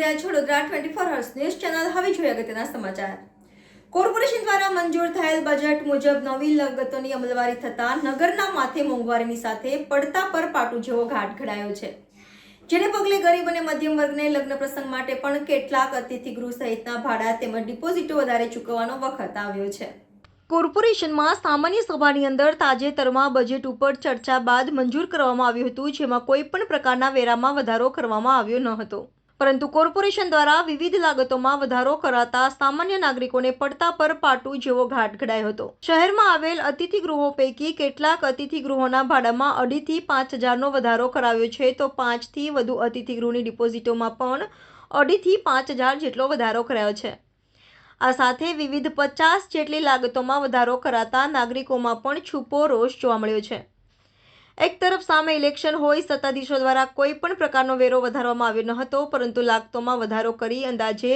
રહ્યા છો Vadodara 24 hers news channel. હવે જોઈએ અગત્યના સમાચાર. કોર્પોરેશન દ્વારા મંજૂર થયેલ બજેટ મુજબ નવી લગતોની અમલવારી થતા નગરના માથે મોંઘવારીની સાથે પડતા પર પાટું જેવો ઘાટ ઘડાયો છે, જેને પગલે ગરીબ અને મધ્યમ વર્ગને લગ્ન પ્રસંગ માટે પણ કેટલાક અતિથિ ગૃહ સહિતના ભાડા તેમજ ડિપોઝિટો વધારે ચૂકવવાનો વખત આવ્યો છે. કોર્પોરેશનમાં સામાન્ય સભાની અંદર તાજેતરમાં બજેટ ઉપર ચર્ચા બાદ મંજૂર કરવામાં આવ્યું હતું, જેમાં કોઈ પણ પ્રકારના વેરામાં વધારો કરવામાં આવ્યો ન હતો, પરંતુ કોર્પોરેશન દ્વારા વિવિધ લાગતોમાં વધારો કરાતા સામાન્ય નાગરિકોને પડતા પર પાટું જેવો ઘાટ ઘડાયો હતો. શહેરમાં આવેલ અતિથિ ગૃહો પૈકી કેટલાક અતિથિ ગૃહોના ભાડામાં 2.5 થી 5 હજારનો વધારો કરાવ્યો છે, તો 5 થી વધુ અતિથિ ગૃહની ડિપોઝિટોમાં પણ 2.5 થી 5 હજાર જેટલો વધારો કરાયો છે. આ સાથે વિવિધ 50 જેટલી લાગતોમાં વધારો કરાતા નાગરિકોમાં પણ છૂપો રોષ જોવા મળ્યો છે. એક તરફ સામે ઇલેક્શન હોય, સત્તાધીશો દ્વારા કોઈ પણ પ્રકારનો વેરો વધારવામાં આવ્યો ન હતો, પરંતુ લાગતોમાં વધારો કરી અંદાજે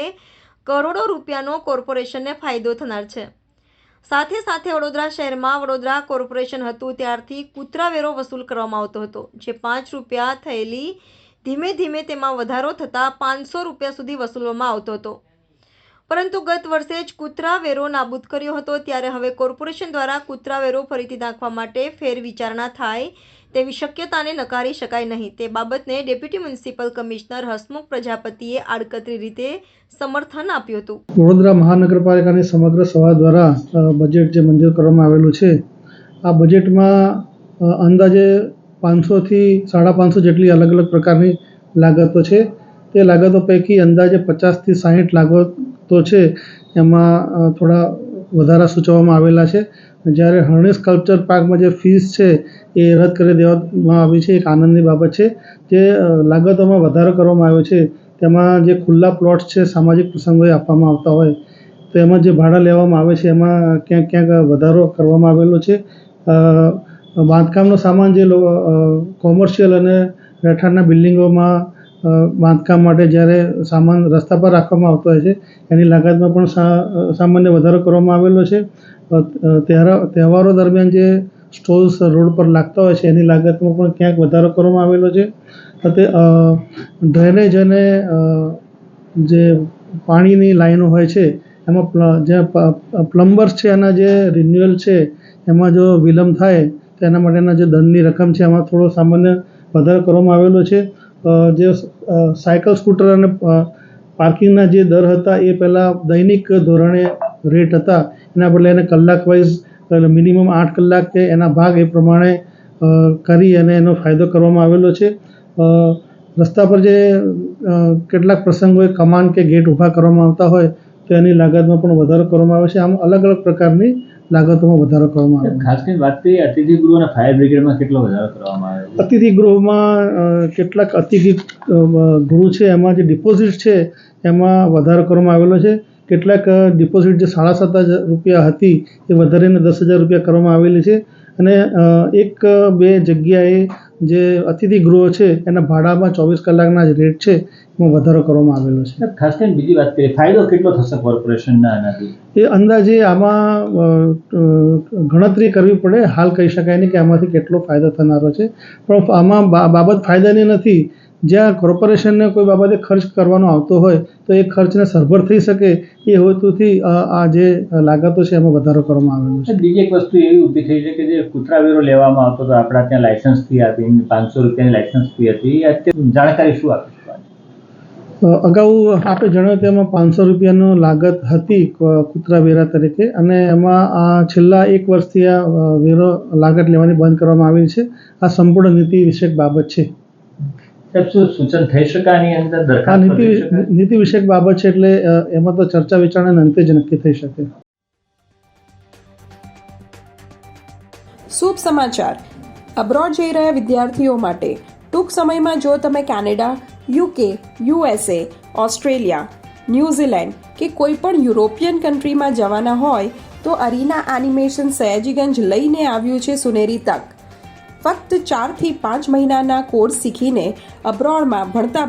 કરોડો રૂપિયાનો કોર્પોરેશનને ફાયદો થનાર છે. સાથે સાથે વડોદરા શહેરમાં વડોદરા કોર્પોરેશન હતું ત્યારથી કૂતરા વેરો વસૂલ કરવામાં આવતો હતો, જે 5 રૂપિયા થયેલી ધીમે ધીમે તેમાં વધારો થતાં 500 રૂપિયા સુધી વસૂલવામાં આવતો હતો, પરંતુ ગત વર્ષે જ કૂતરા વેરો નાબૂદ કર્યો હતો. ત્યારે હવે કોર્પોરેશન દ્વારા કૂતરા વેરો ફરીથી નાખવા માટે ફેરવિચારણા થાય તેવી શક્યતાને નકારી શકાય નહીં. તે બાબતને ડેપ્યુટી મ્યુનિસિપલ કમિશનર હસમુખ પ્રજાપતિએ આડકતરી રીતે સમર્થન આપ્યું હતું. વડોદરા મહાનગરપાલિકાની સમગ્ર સભા દ્વારા બજેટ જે મંજૂર કરવામાં આવેલું છે, આ બજેટમાં અંદાજે 500 થી 550 જેટલી અલગ અલગ પ્રકારની લાગતો છે. તે લાગતો પૈકી અંદાજે 50 થી 60 લાગતો છે એમાં થોડા વધારા સૂચવવામાં આવેલા છે. જ્યારે હરણીશ કલ્ચર પાર્કમાં જે ફીસ છે એ રદ કરી દેવામાં આવી છે, એક આનંદની બાબત છે. જે લાગતોમાં વધારો કરવામાં આવ્યો છે તેમાં જે ખુલ્લા પ્લોટ્સ છે સામાજિક પ્રસંગોએ આપવામાં આવતા હોય તો એમાં જે ભાડા લેવામાં આવે છે એમાં ક્યાંક ક્યાંક વધારો કરવામાં આવેલો છે. બાંધકામનો સામાન જે કોમર્શિયલ અને રહેઠાણના બિલ્ડિંગોમાં બાંધકામ માટે જ્યારે સામાન રસ્તા પર રાખવામાં આવતો હોય છે એની લાગતમાં પણ સામાન્ય વધારો કરવામાં આવેલો છે. તહેવારો દરમિયાન જે સ્ટોલ્સ રોડ પર લાગતા હોય છે એની લાગતમાં પણ ક્યાંક વધારો કરવામાં આવેલો છે. ડ્રેનેજ અને જે પાણીની લાઈનો હોય છે એમાં જે પ્લમ્બર્સ છે એના જે રિન્યુઅલ છે એમાં જો વિલંબ થાય તો એના માટેના જે દંડની રકમ છે એમાં થોડો સામાન્ય વધારો કરવામાં આવેલો છે. જે સાયકલ સ્કૂટર અને પાર્કિંગના જે દર હતા એ પહેલાં દૈનિક ધોરણે રેટ હતા, એના બદલે એને કલાક વાઇઝ મિનિમમ 8 કલાક કે એના ભાગ એ પ્રમાણે કરી અને એનો ફાયદો કરવામાં આવેલો છે. રસ્તા પર જે કેટલાક પ્રસંગોએ કમાન કે ગેટ ઊભા કરવામાં આવતા હોય તો એની લાગતમાં પણ વધારો કરવામાં આવે છે. આમ અલગ અલગ પ્રકારની લાગતોમાં વધારો કરવામાં આવે છે. ખાસ કરીને વાત કરીએ અતિથિ ગૃહ અને ફાયર બ્રિગેડમાં કેટલો વધારો કરવામાં આવ્યો છે? અતિથિ ગૃહમાં કેટલાક અતિથિ ગૃહ છે એમાં જે ડિપોઝિટ છે એમાં વધારો કરવામાં આવેલો છે. કેટલાક ડિપોઝિટ જે 7.5 રૂપિયા હતી એ વધારીને 10,000 રૂપિયા કરવામાં આવેલી છે. અને 1-2 જગ્યાએ જે અતિથિ ગૃહો છે એના ભાડામાં 24 કલાકના જ રેટ છે એમાં વધારો કરવામાં આવેલો છે. ખાસ કરીને બીજી વાત કરીએ, ફાયદો કેટલો થશે કોર્પોરેશનના આનાથી? એ અંદાજે આમાં ગણતરી કરવી પડે, હાલ કહી શકાય નહીં કે આમાંથી કેટલો ફાયદો થનારો છે, પણ આમાં બાબત ફાયદાની નથી. જ્યાં કોર્પોરેશનને કોઈ બાબતે ખર્ચ કરવાનો આવતો હોય તો એ ખર્ચને સરભર થઈ શકે એ હેતુથી આ જે લાગતો છે એમાં વધારો કરવામાં આવેલો છે. બીજી એક વસ્તુ એવી ઊભી થઈ છે કે જે કૂતરા વેરો લેવામાં આવતો હતો, આપણા ત્યાં લાયસન્સ ફી હતી 500 રૂપિયાની લાયસન્સ ફી હતી, એ અત્યારે જાણકારી શું આપીશું? અગાઉ આપણે જણાવ્યું તેમાં 500 રૂપિયાનો લાગત હતી કૂતરા વેરા તરીકે, અને એમાં આ છેલ્લા 1 વર્ષથી આ વેરો લાગત લેવાની બંધ કરવામાં આવી છે. આ સંપૂર્ણ નીતિ વિષયક બાબત છે. સૂચન થઈ શકે આની અંદર? દરખાસ્ત નીતિ વિષયક બાબત છે એટલે એમાં તો ચર્ચા વિચારણા અંતે જ નક્કી થઈ શકે. શુભ સમાચાર. અબ્રોડ જઈ રહ્યા વિદ્યાર્થીઓ માટે ટૂંક સમયમાં જો તમે Canada, UK, USA, Australia, New Zealand કે કોઈ પણ યુરોપિયન કન્ટ્રીમાં જવાના હોય તો અરીના એનિમેશન સયાજીગંજ લઈને આવ્યું છે સુનેરી તક. ફક્ત 4 થી 5 મહિનાના કોર્સ શીખીને અબ્રોડમાં ભણતા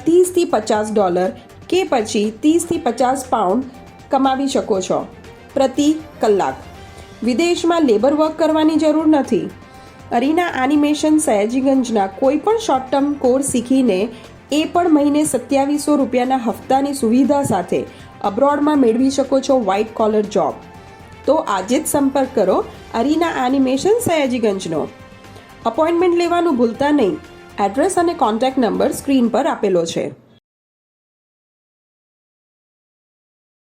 $30 થી $50 કે પછી $30 થી $50 કમાવી શકો છો પ્રતિ કલાક. વિદેશમાં લેબર વર્ક કરવાની જરૂર નથી. અરીના એનિમેશન સયાજીગંજના કોઈ પણ શોર્ટ ટર્મ કોર્સ શીખીને એ પણ મહિને 2700 રૂપિયાના હપ્તાની સુવિધા સાથે અબ્રોડમાં મેળવી શકો છો વ્હાઇટ કોલર જોબ. તો આજે જ સંપર્ક કરો અરીના એનિમેશન સયાજીગંજનો. અપોઇન્ટમેન્ટ લેવાનું ભૂલતા નહીં. એડ્રેસ અને કોન્ટેક્ટ નંબર સ્ક્રીન પર આપેલો છે.